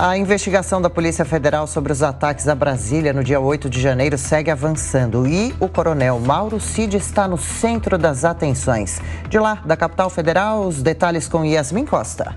A investigação da Polícia Federal sobre os ataques a Brasília no dia 8 de janeiro segue avançando e o coronel Mauro Cid está no centro das atenções. De lá, da capital federal, os detalhes com Yasmin Costa.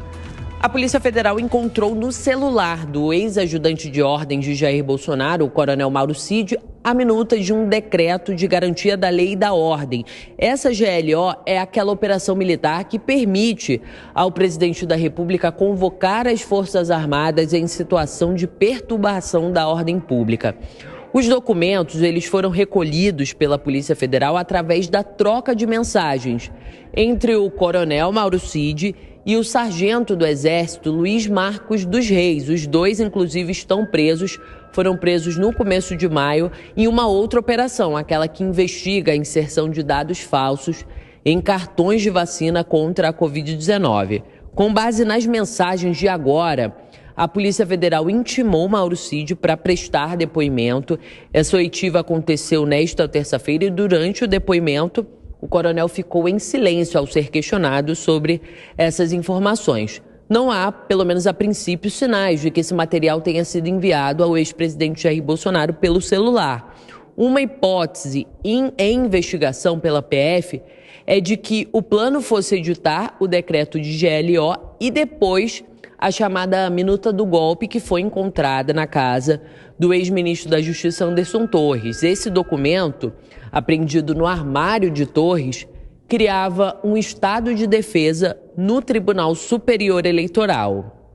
A Polícia Federal encontrou no celular do ex-ajudante de ordens de Jair Bolsonaro, o coronel Mauro Cid, a minuta de um decreto de garantia da lei e da ordem. Essa GLO é aquela operação militar que permite ao presidente da República convocar as Forças Armadas em situação de perturbação da ordem pública. Os documentos eles foram recolhidos pela Polícia Federal através da troca de mensagens entre o coronel Mauro Cid e o sargento do Exército Luiz Marcos dos Reis. Os dois, inclusive, foram presos no começo de maio em uma outra operação, aquela que investiga a inserção de dados falsos em cartões de vacina contra a Covid-19. Com base nas mensagens de agora, a Polícia Federal intimou Mauro Cid para prestar depoimento. Essa oitiva aconteceu nesta terça-feira e durante o depoimento, o coronel ficou em silêncio ao ser questionado sobre essas informações. Não há, pelo menos a princípio, sinais de que esse material tenha sido enviado ao ex-presidente Jair Bolsonaro pelo celular. Uma hipótese em investigação pela PF é de que o plano fosse editar o decreto de GLO e depois a chamada minuta do golpe que foi encontrada na casa do ex-ministro da Justiça Anderson Torres. Esse documento, apreendido no armário de Torres, criava um estado de defesa no Tribunal Superior Eleitoral.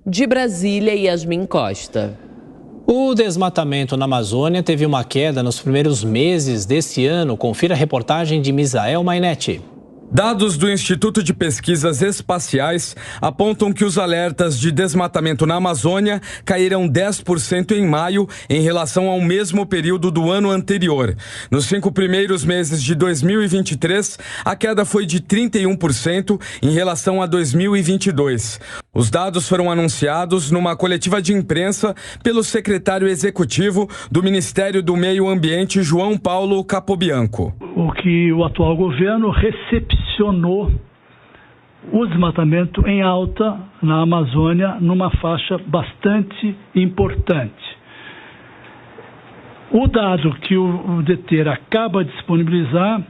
De Brasília, Yasmin Costa. O desmatamento na Amazônia teve uma queda nos primeiros meses desse ano. Confira a reportagem de Misael Mainetti. Dados do Instituto de Pesquisas Espaciais apontam que os alertas de desmatamento na Amazônia caíram 10% em maio em relação ao mesmo período do ano anterior. Nos 5 primeiros meses de 2023, a queda foi de 31% em relação a 2022. Os dados foram anunciados numa coletiva de imprensa pelo secretário executivo do Ministério do Meio Ambiente, João Paulo Capobianco. O que o atual governo recepcionou o desmatamento em alta na Amazônia numa faixa bastante importante. O dado que o DETER acaba de disponibilizar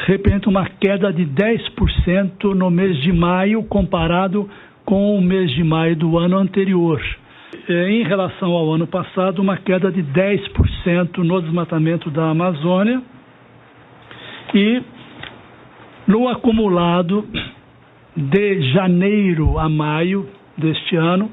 representa uma queda de 10% no mês de maio comparado com o mês de maio do ano anterior. Em relação ao ano passado, uma queda de 10% no desmatamento da Amazônia e no acumulado de janeiro a maio deste ano,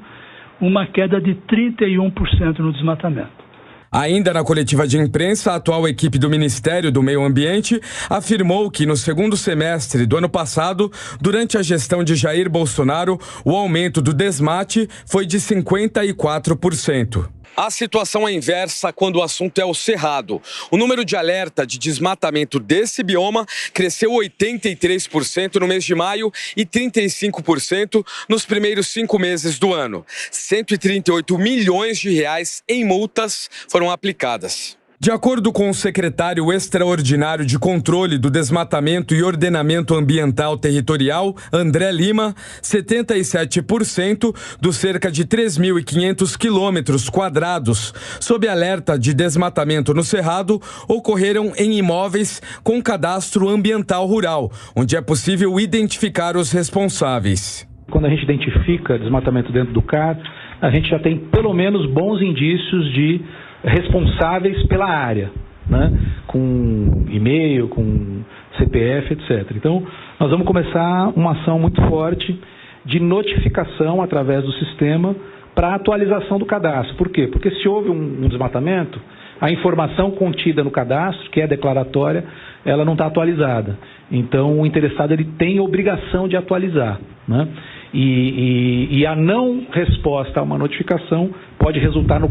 uma queda de 31% no desmatamento. Ainda na coletiva de imprensa, a atual equipe do Ministério do Meio Ambiente afirmou que no segundo semestre do ano passado, durante a gestão de Jair Bolsonaro, o aumento do desmate foi de 54%. A situação é inversa quando o assunto é o Cerrado. O número de alerta de desmatamento desse bioma cresceu 83% no mês de maio e 35% nos primeiros 5 meses do ano. 138 milhões de reais em multas foram aplicadas. De acordo com o secretário extraordinário de Controle do Desmatamento e Ordenamento Ambiental Territorial, André Lima, 77% dos cerca de 3.500 quilômetros quadrados sob alerta de desmatamento no Cerrado ocorreram em imóveis com cadastro ambiental rural, onde é possível identificar os responsáveis. Quando a gente identifica desmatamento dentro do CAR, a gente já tem pelo menos bons indícios de responsáveis pela área, né? Com e-mail, com CPF, etc. Então, nós vamos começar uma ação muito forte de notificação através do sistema para atualização do cadastro. Por quê? Porque se houve um desmatamento, a informação contida no cadastro, que é declaratória, ela não está atualizada. Então, o interessado ele tem obrigação de atualizar, né? E a não resposta a uma notificação pode resultar no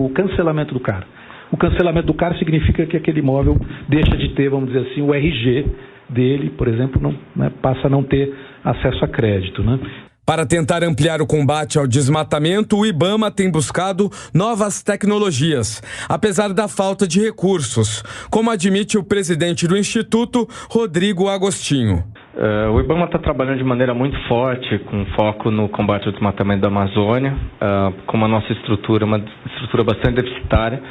cancelamento do CAR. O cancelamento do CAR significa que aquele imóvel deixa de ter, vamos dizer assim, o RG dele, por exemplo, passa a não ter acesso a crédito, né? Para tentar ampliar o combate ao desmatamento, o IBAMA tem buscado novas tecnologias, apesar da falta de recursos, como admite o presidente do Instituto, Rodrigo Agostinho. O IBAMA está trabalhando de maneira muito forte, com foco no combate ao desmatamento da Amazônia, com a nossa estrutura, uma estrutura bastante deficitária.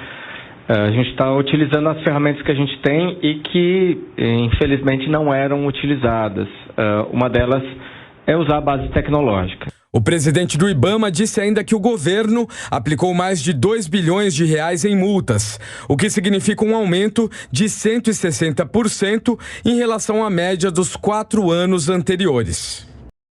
A gente está utilizando as ferramentas que a gente tem e que, infelizmente, não eram utilizadas. Uma delas é usar a base tecnológica. O presidente do IBAMA disse ainda que o governo aplicou mais de 2 bilhões de reais em multas, o que significa um aumento de 160% em relação à média dos 4 anos anteriores.